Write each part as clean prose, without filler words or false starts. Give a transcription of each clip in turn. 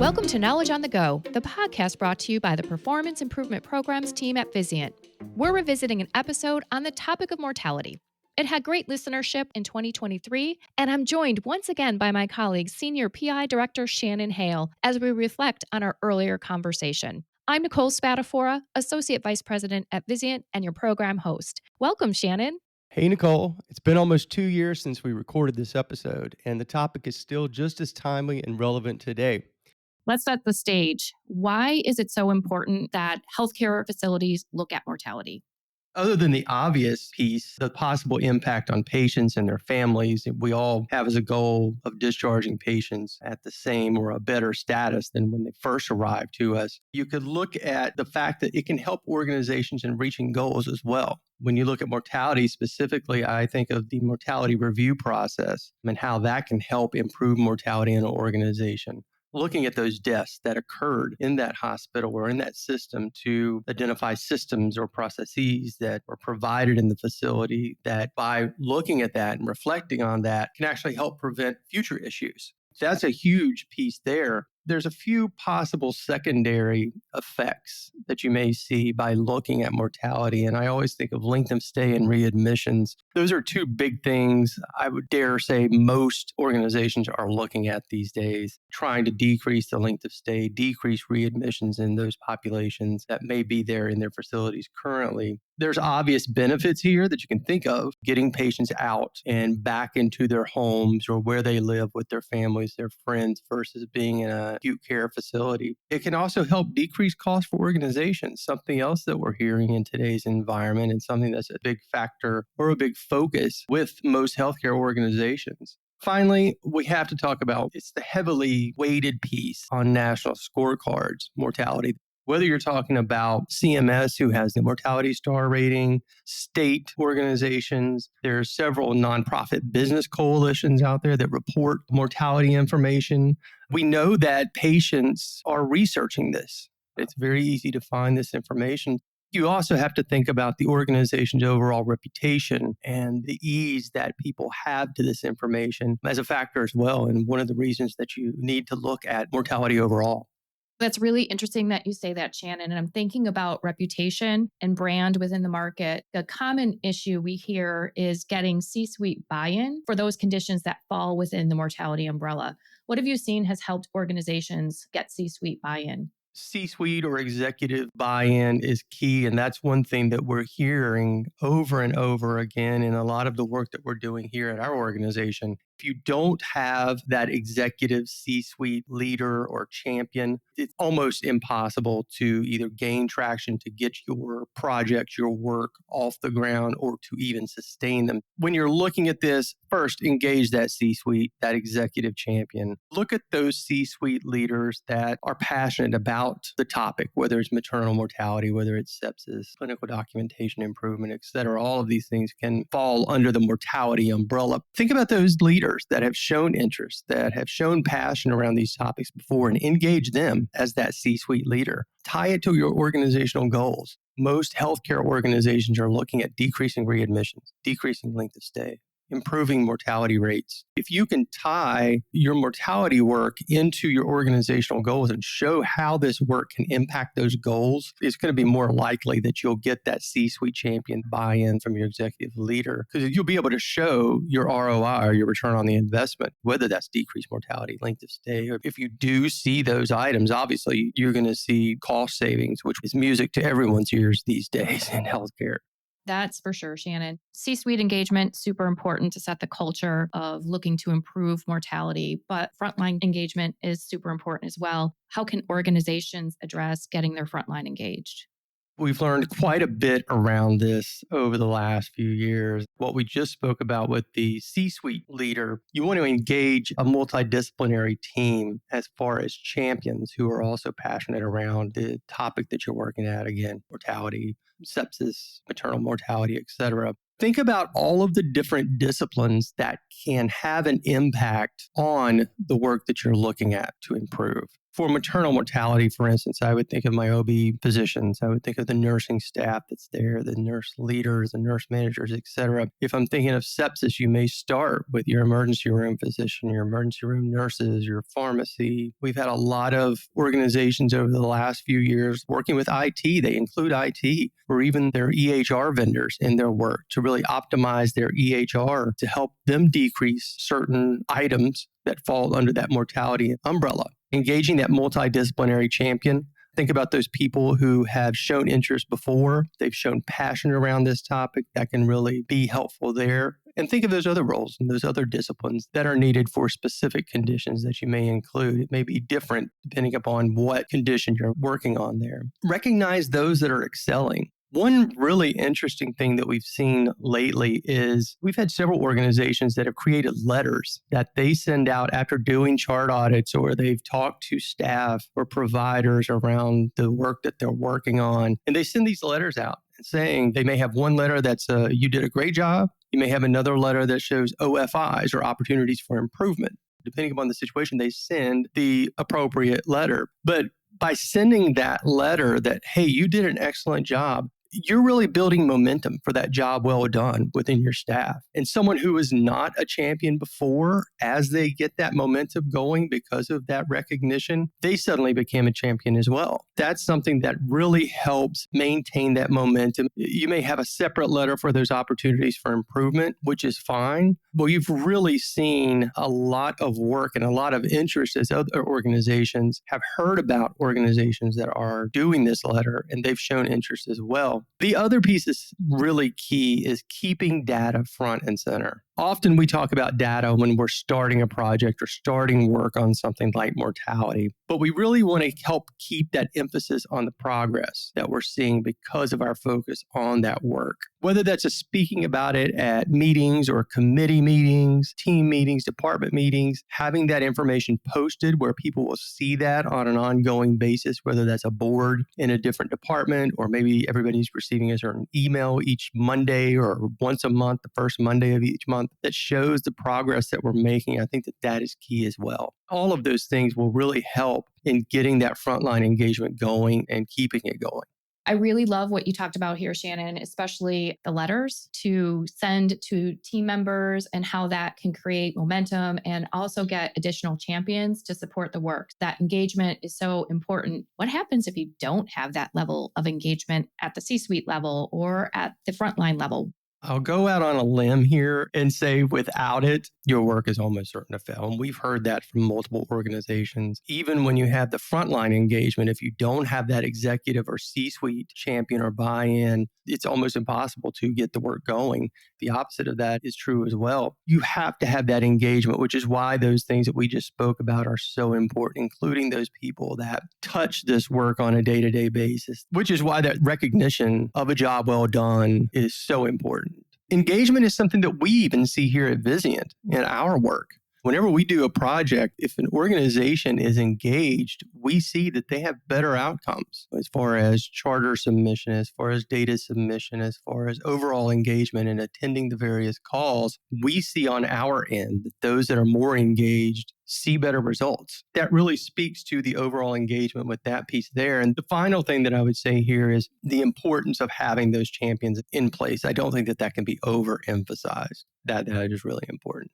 Welcome to Knowledge on the Go, the podcast brought to you by the Performance Improvement Programs team at Vizient. We're revisiting an episode on the topic of mortality. It had great listenership in 2023, and I'm joined once again by my colleague, Senior PI Director Shannon Hale, as we reflect on our earlier conversation. I'm Nicole Spatafora, Associate Vice President at Vizient and your program host. Welcome, Shannon. Hey, Nicole. It's been almost 2 years since we recorded this episode, and the topic is still just as timely and relevant today. Let's set the stage. Why is it so important that healthcare facilities look at mortality? Other than the obvious piece, the possible impact on patients and their families, we all have as a goal of discharging patients at the same or a better status than when they first arrived to us. You could look at the fact that it can help organizations in reaching goals as well. When you look at mortality specifically, I think of the mortality review process and how that can help improve mortality in an organization. Looking at those deaths that occurred in that hospital or in that system to identify systems or processes that were provided in the facility that by looking at that and reflecting on that can actually help prevent future issues. That's a huge piece there. There's a few possible secondary effects that you may see by looking at mortality. And I always think of length of stay and readmissions. Those are two big things I would dare say most organizations are looking at these days, trying to decrease the length of stay, decrease readmissions in those populations that may be there in their facilities currently. There's obvious benefits here that you can think of, getting patients out and back into their homes or where they live with their families, their friends, versus being in an acute care facility. It can also help decrease costs for organizations, something else that we're hearing in today's environment and something that's a big factor or a big focus with most healthcare organizations. Finally, we have to talk about it's the heavily weighted piece on national scorecards, mortality. Whether you're talking about CMS, who has the mortality star rating, state organizations, there are several nonprofit business coalitions out there that report mortality information. We know that patients are researching this. It's very easy to find this information. You also have to think about the organization's overall reputation and the ease that people have to this information as a factor as well. And one of the reasons that you need to look at mortality overall. That's really interesting that you say that, Shannon. And I'm thinking about reputation and brand within the market. A common issue we hear is getting C-suite buy-in for those conditions that fall within the mortality umbrella. What have you seen has helped organizations get C-suite buy-in? C-suite or executive buy-in is key. And that's one thing that we're hearing over and over again in a lot of the work that we're doing here at our organization. If you don't have that executive C-suite leader or champion, it's almost impossible to either gain traction to get your project, your work off the ground or to even sustain them. When you're looking at this, first engage that C-suite, that executive champion. Look at those C-suite leaders that are passionate about the topic, whether it's maternal mortality, whether it's sepsis, clinical documentation improvement, et cetera. All of these things can fall under the mortality umbrella. Think about those leaders that have shown interest, that have shown passion around these topics before, and engage them as that C-suite leader. Tie it to your organizational goals. Most healthcare organizations are looking at decreasing readmissions, decreasing length of stay, improving mortality rates. If you can tie your mortality work into your organizational goals and show how this work can impact those goals, it's going to be more likely that you'll get that C-suite champion buy-in from your executive leader, because you'll be able to show your ROI or your return on the investment, whether that's decreased mortality, length of stay, or if you do see those items, obviously you're going to see cost savings, which is music to everyone's ears these days in healthcare. That's for sure, Shannon. C-suite engagement, super important to set the culture of looking to improve mortality, but frontline engagement is super important as well. How can organizations address getting their frontline engaged? We've learned quite a bit around this over the last few years. What we just spoke about with the C-suite leader, you want to engage a multidisciplinary team as far as champions who are also passionate around the topic that you're working at. Again, mortality, sepsis, maternal mortality, et cetera. Think about all of the different disciplines that can have an impact on the work that you're looking at to improve. For maternal mortality, for instance, I would think of my OB physicians. I would think of the nursing staff that's there, the nurse leaders, the nurse managers, et cetera. If I'm thinking of sepsis, you may start with your emergency room physician, your emergency room nurses, your pharmacy. We've had a lot of organizations over the last few years working with IT. They include IT or even their EHR vendors in their work to really optimize their EHR to help them decrease certain items that fall under that mortality umbrella. Engaging that multidisciplinary champion. Think about those people who have shown interest before. They've shown passion around this topic. That can really be helpful there. And think of those other roles and those other disciplines that are needed for specific conditions that you may include. It may be different depending upon what condition you're working on there. Recognize those that are excelling. One really interesting thing that we've seen lately is we've had several organizations that have created letters that they send out after doing chart audits, or they've talked to staff or providers around the work that they're working on. And they send these letters out saying they may have one letter that's you did a great job. You may have another letter that shows OFIs or opportunities for improvement. Depending upon the situation, they send the appropriate letter. But by sending that letter that, hey, you did an excellent job, you're really building momentum for that job well done within your staff. And someone who is not a champion before, as they get that momentum going because of that recognition, they suddenly became a champion as well. That's something that really helps maintain that momentum. You may have a separate letter for those opportunities for improvement, which is fine. But you've really seen a lot of work and a lot of interest as other organizations have heard about organizations that are doing this letter, and they've shown interest as well. The other piece is really key is keeping data front and center. Often we talk about data when we're starting a project or starting work on something like mortality, but we really want to help keep that emphasis on the progress that we're seeing because of our focus on that work. Whether that's just speaking about it at meetings or committee meetings, team meetings, department meetings, having that information posted where people will see that on an ongoing basis, whether that's a board in a different department, or maybe everybody's receiving a certain email each Monday or once a month, the first Monday of each month, that shows the progress that we're making. I think that that is key as well. All of those things will really help in getting that frontline engagement going and keeping it going. I really love what you talked about here, Shannon, especially the letters to send to team members and how that can create momentum and also get additional champions to support the work. That engagement is so important. What happens if you don't have that level of engagement at the C-suite level or at the frontline level? I'll go out on a limb here and say without it, your work is almost certain to fail. And we've heard that from multiple organizations. Even when you have the frontline engagement, if you don't have that executive or C-suite champion or buy-in, it's almost impossible to get the work going. The opposite of that is true as well. You have to have that engagement, which is why those things that we just spoke about are so important, including those people that touch this work on a day-to-day basis, which is why that recognition of a job well done is so important. Engagement is something that we even see here at Vizient in our work. Whenever we do a project, if an organization is engaged, we see that they have better outcomes as far as charter submission, as far as data submission, as far as overall engagement and attending the various calls. We see on our end that those that are more engaged see better results. That really speaks to the overall engagement with that piece there. And the final thing that I would say here is the importance of having those champions in place. I don't think that that can be overemphasized. That is really important.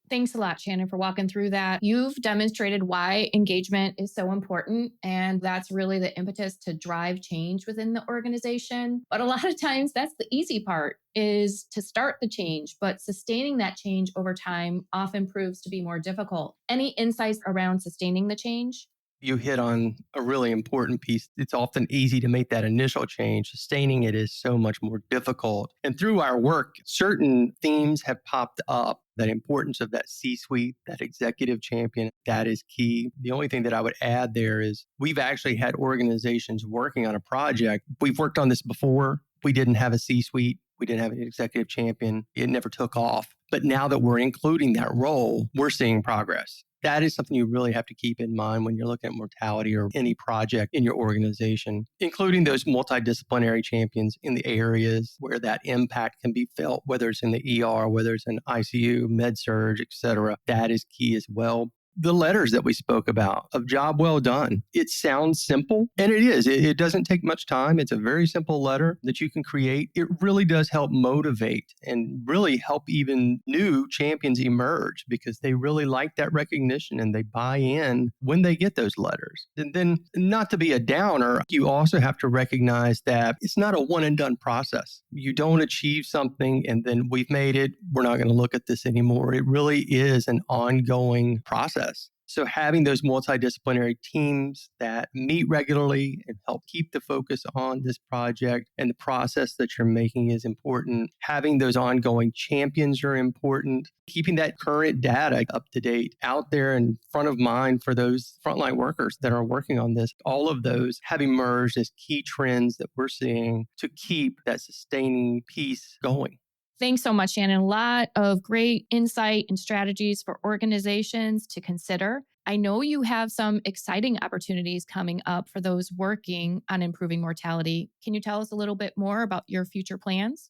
Thanks a lot, Shannon, for walking through that. You've demonstrated why engagement is so important, and that's really the impetus to drive change within the organization. But a lot of times that's the easy part, is to start the change, but sustaining that change over time often proves to be more difficult. Any insights around sustaining the change? You hit on a really important piece. It's often easy to make that initial change. Sustaining it is so much more difficult. And through our work, certain themes have popped up. That importance of that C-suite, that executive champion, that is key. The only thing that I would add there is we've actually had organizations working on a project. We've worked on this before. We didn't have a C-suite. We didn't have an executive champion. It never took off. But now that we're including that role, we're seeing progress. That is something you really have to keep in mind when you're looking at mortality or any project in your organization, including those multidisciplinary champions in the areas where that impact can be felt, whether it's in the ER, whether it's in ICU, med surg, et cetera. That is key as well. the letters that we spoke about of job well done. It sounds simple, and it is. It doesn't take much time. It's a very simple letter that you can create. It really does help motivate and really help even new champions emerge because they really like that recognition and they buy in when they get those letters. And then, not to be a downer, you also have to recognize that it's not a one and done process. You don't achieve something and then we've made it. We're not going to look at this anymore. It really is an ongoing process. So having those multidisciplinary teams that meet regularly and help keep the focus on this project and the process that you're making is important. Having those ongoing champions are important. Keeping that current data up to date out there in front of mind for those frontline workers that are working on this. All of those have emerged as key trends that we're seeing to keep that sustaining piece going. Thanks so much, Shannon. A lot of great insight and strategies for organizations to consider. I know you have some exciting opportunities coming up for those working on improving mortality. Can you tell us a little bit more about your future plans?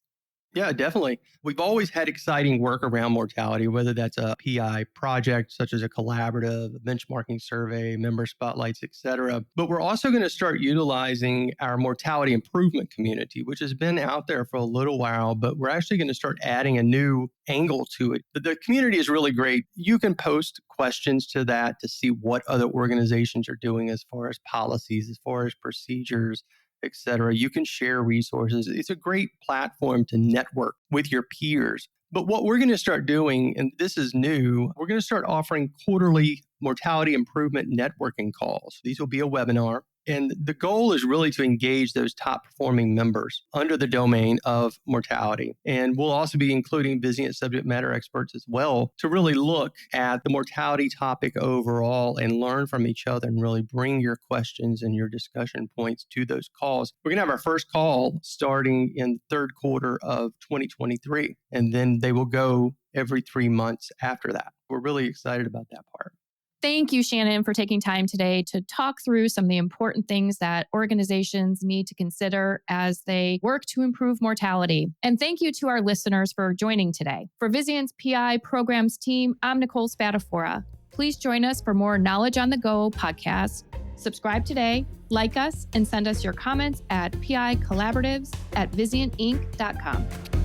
Yeah, definitely. We've always had exciting work around mortality, whether that's a PI project, such as a collaborative, a benchmarking survey, member spotlights, et cetera. But we're also going to start utilizing our mortality improvement community, which has been out there for a little while, but we're actually going to start adding a new angle to it. The community is really great. You can post questions to that to see what other organizations are doing as far as policies, as far as procedures, et cetera. You can share resources. It's a great platform to network with your peers. But what we're going to start doing, and this is new, we're going to start offering quarterly mortality improvement networking calls. These will be a webinar. And the goal is really to engage those top performing members under the domain of mortality. And we'll also be including Vizient subject matter experts as well to really look at the mortality topic overall and learn from each other and really bring your questions and your discussion points to those calls. We're going to have our first call starting in the third quarter of 2023, and then they will go every 3 months after that. We're really excited about that part. Thank you, Shannon, for taking time today to talk through some of the important things that organizations need to consider as they work to improve mortality. And thank you to our listeners for joining today. For Vizient's PI programs team, I'm Nicole Spatafora. Please join us for more Knowledge on the Go podcasts. Subscribe today, like us, and send us your comments at picollaboratives@vizientinc.com.